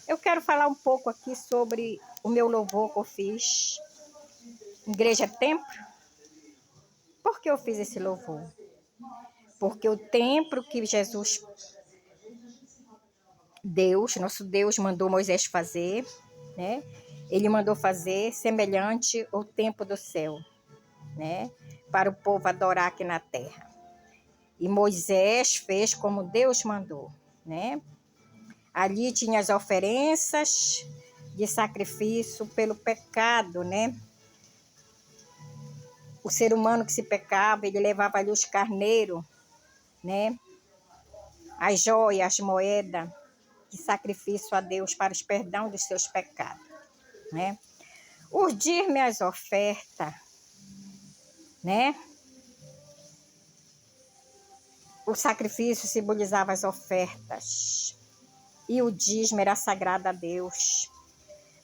Eu quero falar um pouco aqui sobre o meu louvor que eu fiz, Igreja Templo. Por que eu fiz esse louvor? Porque o templo que Jesus, nosso Deus, mandou Moisés fazer, né? Ele mandou fazer semelhante ao templo do céu, né? Para o povo adorar aqui na terra. E Moisés fez como Deus mandou, né? Ali tinha as oferenças de sacrifício pelo pecado, né? O ser humano que se pecava, ele levava ali os carneiros, né? As joias, as moedas, de sacrifício a Deus para os perdão dos seus pecados, né? Urdir-me as ofertas, né? O sacrifício simbolizava as ofertas. E o dízimo era sagrado a Deus.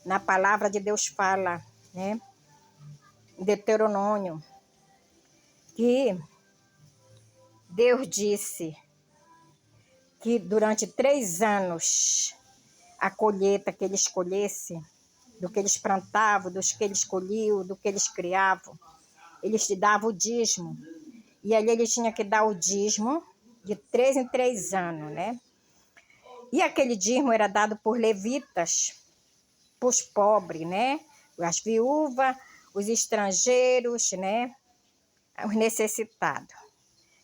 Na palavra de Deus fala, né? Em Deuteronômio, que Deus disse que durante 3 anos a colheita que ele escolhesse, do que eles plantavam, dos que eles colhiam, do que eles criavam, eles te davam o dízimo. E ali eles tinham que dar o dízimo de 3 em 3 anos, né? E aquele dízimo era dado por levitas, para os pobres, né? As viúvas, os estrangeiros, né? Os necessitados.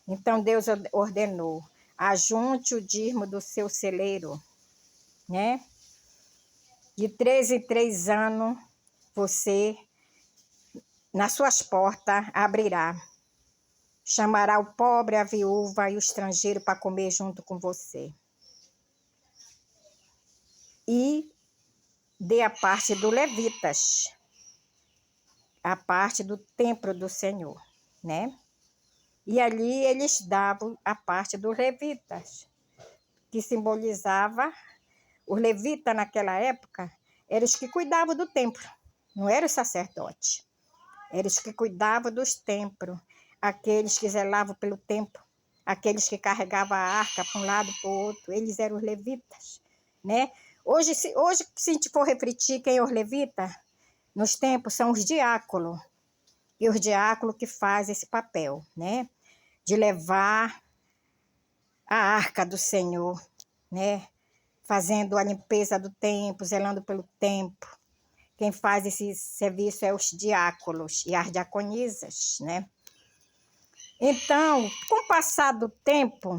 Então Deus ordenou: ajunte o dízimo do seu celeiro, né? De 3 em 3 anos, você, nas suas portas, abrirá. Chamará o pobre, a viúva e o estrangeiro para comer junto com você. E dê a parte dos levitas, a parte do templo do Senhor, né? E ali eles davam a parte dos levitas, que simbolizava, os levitas naquela época, eram os que cuidavam do templo, não eram os sacerdotes. Eram os que cuidavam dos templos, aqueles que zelavam pelo templo, aqueles que carregavam a arca para um lado e para o outro, eles eram os levitas, né? Hoje, se a gente for refletir quem é os levitas, nos tempos são os diáconos, e os diáconos que fazem esse papel, né? De levar a arca do Senhor, né? Fazendo a limpeza do templo, zelando pelo templo. Quem faz esse serviço é os diáconos e as diaconisas, né? Então, com o passar do tempo,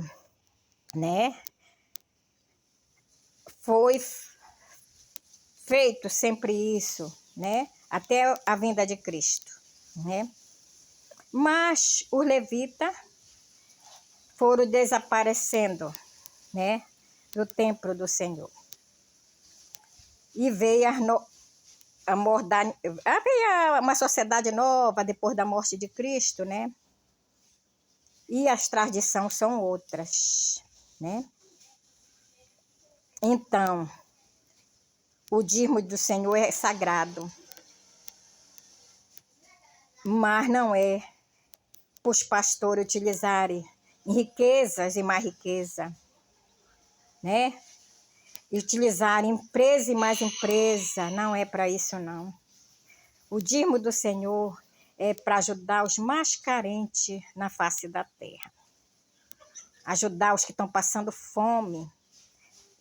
né? Foi feito sempre isso, né? Até a vinda de Cristo, né? Mas os levitas foram desaparecendo, né? Do templo do Senhor. E veio veio uma sociedade nova depois da morte de Cristo, né? E as tradições são outras, né? Então, o dízimo do Senhor é sagrado, mas não é para os pastores utilizarem em riquezas e mais riqueza, né? E utilizarem empresa e mais empresa, não é para isso não. O dízimo do Senhor é para ajudar os mais carentes na face da terra. Ajudar os que estão passando fome,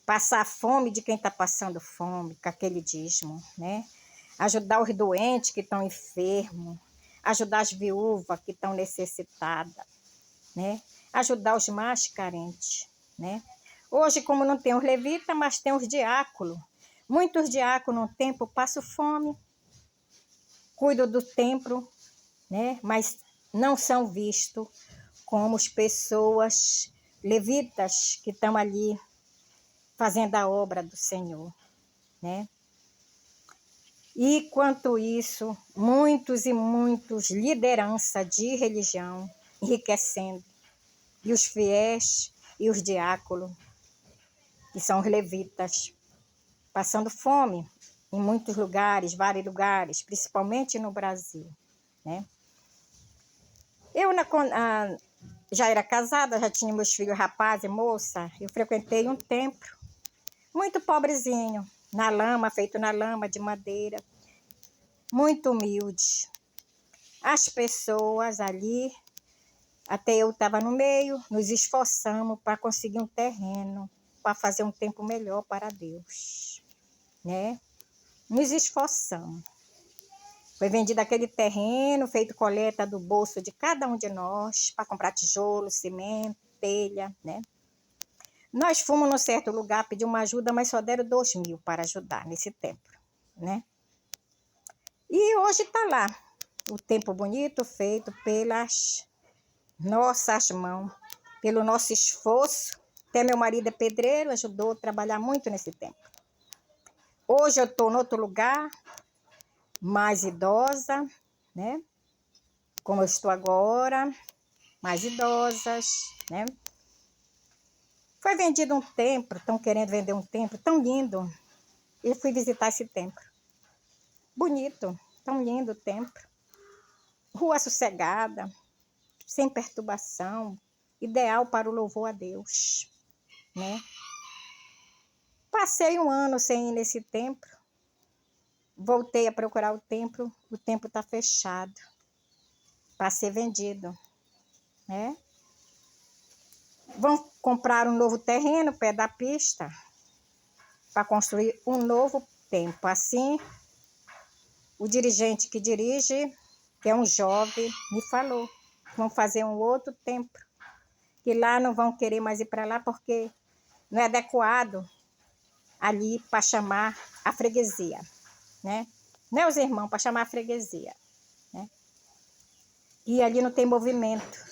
passar a fome de quem está passando fome, com aquele dízimo, né? Ajudar os doentes que estão enfermos, ajudar as viúvas que estão necessitadas, né? Ajudar os mais carentes, né? Hoje, como não tem os levitas, mas tem os diáconos. Muitos diáconos no templo passam fome, cuidam do templo, né? Mas não são vistos como as pessoas levitas que estão ali fazendo a obra do Senhor, né? E quanto isso, muitos e muitos lideranças de religião enriquecendo, e os fiéis e os diáconos, que são os levitas, passando fome em muitos lugares, vários lugares, principalmente no Brasil, né? Eu já era casada, já tinha meus filhos rapazes e moça, eu frequentei um templo muito pobrezinho, na lama, feito na lama de madeira, muito humilde. As pessoas ali, até eu estava no meio, nos esforçamos para conseguir um terreno, para fazer um tempo melhor para Deus, né? Nos esforçamos. Foi vendido aquele terreno, feito coleta do bolso de cada um de nós, para comprar tijolo, cimento, telha, né? Nós fomos num certo lugar pedir uma ajuda, mas só deram 2.000 para ajudar nesse templo, né? E hoje está lá, o templo bonito feito pelas nossas mãos, pelo nosso esforço. Até meu marido é pedreiro, ajudou a trabalhar muito nesse templo. Hoje eu estou em outro lugar, mais idosa, né? Como eu estou agora, mais idosas, né? Foi vendido um templo, estão querendo vender um templo tão lindo. Eu fui visitar esse templo. Bonito, tão lindo o templo. Rua sossegada, sem perturbação, ideal para o louvor a Deus, né? Passei um ano sem ir nesse templo. Voltei a procurar o templo está fechado para ser vendido, né? Vão comprar um novo terreno perto da pista para construir um novo templo. Assim, o dirigente que dirige, que é um jovem, me falou: vão fazer um outro templo, que lá não vão querer mais ir para lá porque não é adequado ali para chamar a freguesia, né? Não é os irmãos, para chamar a freguesia, né? E ali não tem movimento.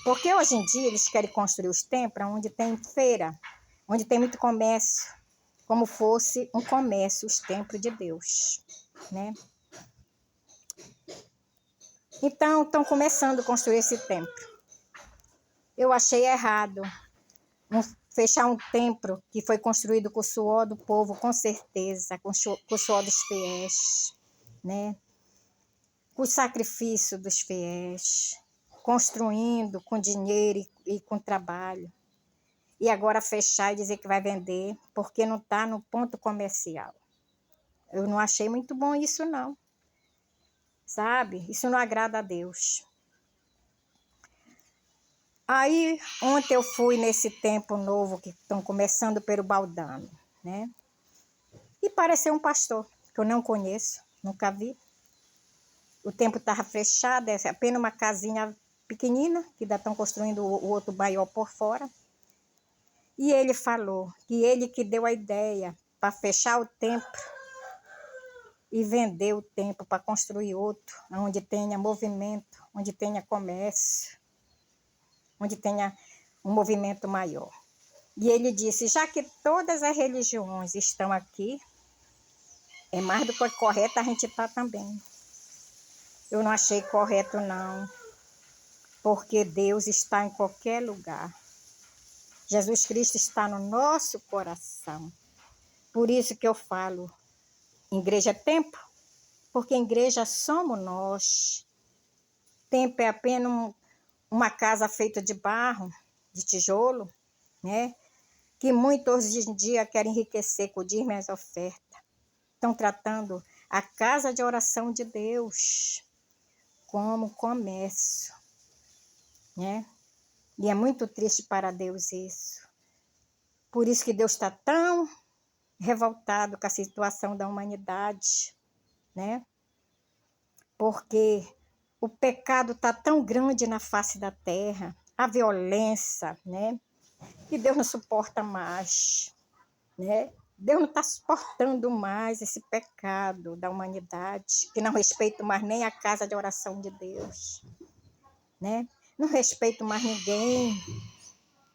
Porque hoje em dia eles querem construir os templos onde tem feira, onde tem muito comércio, como fosse um comércio, os templos de Deus, né? Então, estão começando a construir esse templo. Eu achei errado fechar um templo que foi construído com o suor do povo, com certeza, com o suor dos fiéis, né? Com o sacrifício dos fiéis, construindo com dinheiro e com trabalho. E agora fechar e dizer que vai vender porque não está no ponto comercial. Eu não achei muito bom isso, não. Sabe? Isso não agrada a Deus. Aí, ontem eu fui nesse templo novo que estão começando pelo Baldano, né? E pareceu um pastor, que eu não conheço, nunca vi. O templo estava fechado, é apenas uma casinha pequenina, que ainda estão construindo o outro maior por fora. E ele falou que ele que deu a ideia para fechar o templo e vender o templo para construir outro, onde tenha movimento, onde tenha comércio, onde tenha um movimento maior. E ele disse: já que todas as religiões estão aqui, é mais do que correto a gente estar também. Eu não achei correto, não, porque Deus está em qualquer lugar. Jesus Cristo está no nosso coração. Por isso que eu falo, igreja é templo, porque igreja somos nós. Templo é apenas uma casa feita de barro, de tijolo, né? Que muitos hoje em dia querem enriquecer com o dízimo e as ofertas. Estão tratando a casa de oração de Deus como comércio, né? E é muito triste para Deus isso. Por isso que Deus está tão revoltado com a situação da humanidade, né? Porque o pecado está tão grande na face da terra, a violência, né? Que Deus não suporta mais, né? Deus não está suportando mais esse pecado da humanidade, que não respeita mais nem a casa de oração de Deus, né? Não respeita mais ninguém.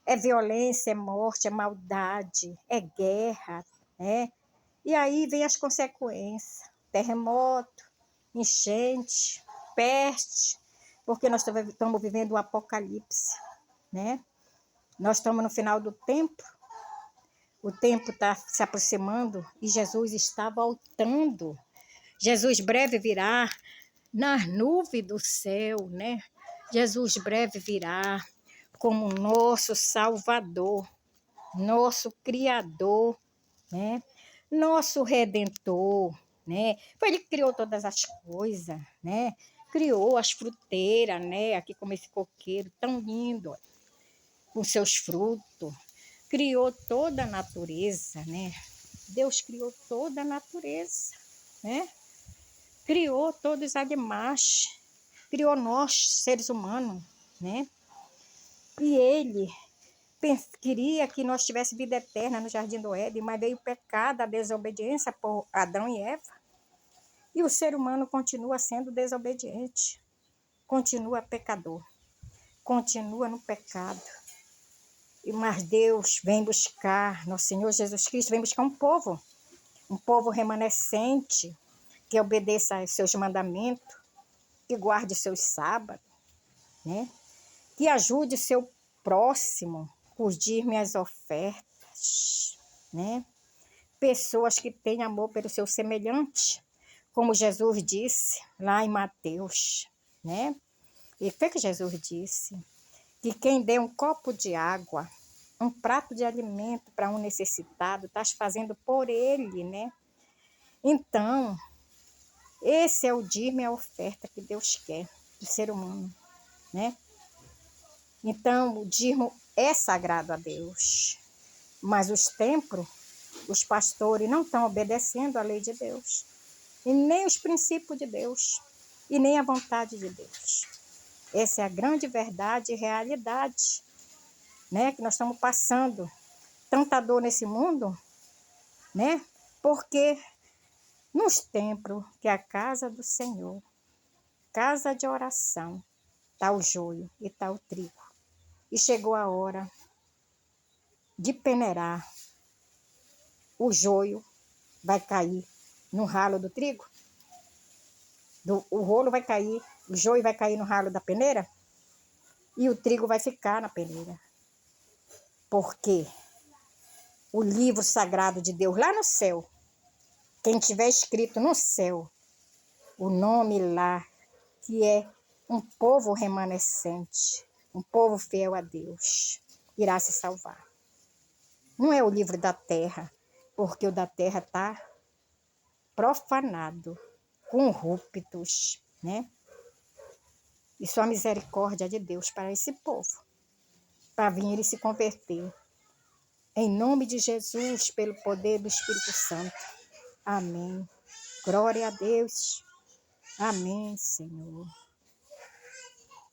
É violência, é morte, é maldade, é guerra, né? E aí vem as consequências: terremoto, enchente, peste, porque nós estamos vivendo o apocalipse, né? Nós estamos no final do tempo, o tempo está se aproximando e Jesus está voltando. Jesus breve virá nas nuvens do céu, né? Jesus breve virá como nosso Salvador, nosso Criador, né? nosso Redentor, né? Foi ele que criou todas as coisas, né? Criou as fruteiras, né? Aqui como esse coqueiro tão lindo, com seus frutos. Criou toda a natureza, né? Deus criou toda a natureza, né? Criou todos os animais, criou nós, seres humanos, né? E ele queria que nós tivéssemos vida eterna no Jardim do Éden, mas veio o pecado, a desobediência por Adão e Eva. E o ser humano continua sendo desobediente, continua pecador, continua no pecado. Mas Deus vem buscar, nosso Senhor Jesus Cristo vem buscar um povo remanescente, que obedeça aos seus mandamentos, que guarde os seus sábados, né? Que ajude o seu próximo, por dir-me as ofertas, né? Pessoas que têm amor pelo seu semelhante, como Jesus disse lá em Mateus, né? E o que Jesus disse? Que quem dê um copo de água, um prato de alimento para um necessitado, está fazendo por ele, né? Então, esse é o dízimo e a oferta que Deus quer do ser humano, né? Então, o dízimo é sagrado a Deus, mas os templos, os pastores não estão obedecendo à lei de Deus, e nem os princípios de Deus, e nem a vontade de Deus. Essa é a grande verdade e realidade, né? Que nós estamos passando tanta dor nesse mundo, né? Porque nos templos, que é a casa do Senhor, casa de oração, está o joio e está o trigo. E chegou a hora de peneirar. O joio vai cair no ralo do trigo, o rolo vai cair, o joio vai cair no ralo da peneira e o trigo vai ficar na peneira. Porque o livro sagrado de Deus lá no céu, quem tiver escrito no céu, o nome lá, que é um povo remanescente, um povo fiel a Deus, irá se salvar. Não é o livro da terra, porque o da terra está profanado, com rúpitos, né? E só a misericórdia de Deus para esse povo, para vir e se converter. Em nome de Jesus, pelo poder do Espírito Santo. Amém. Glória a Deus. Amém, Senhor.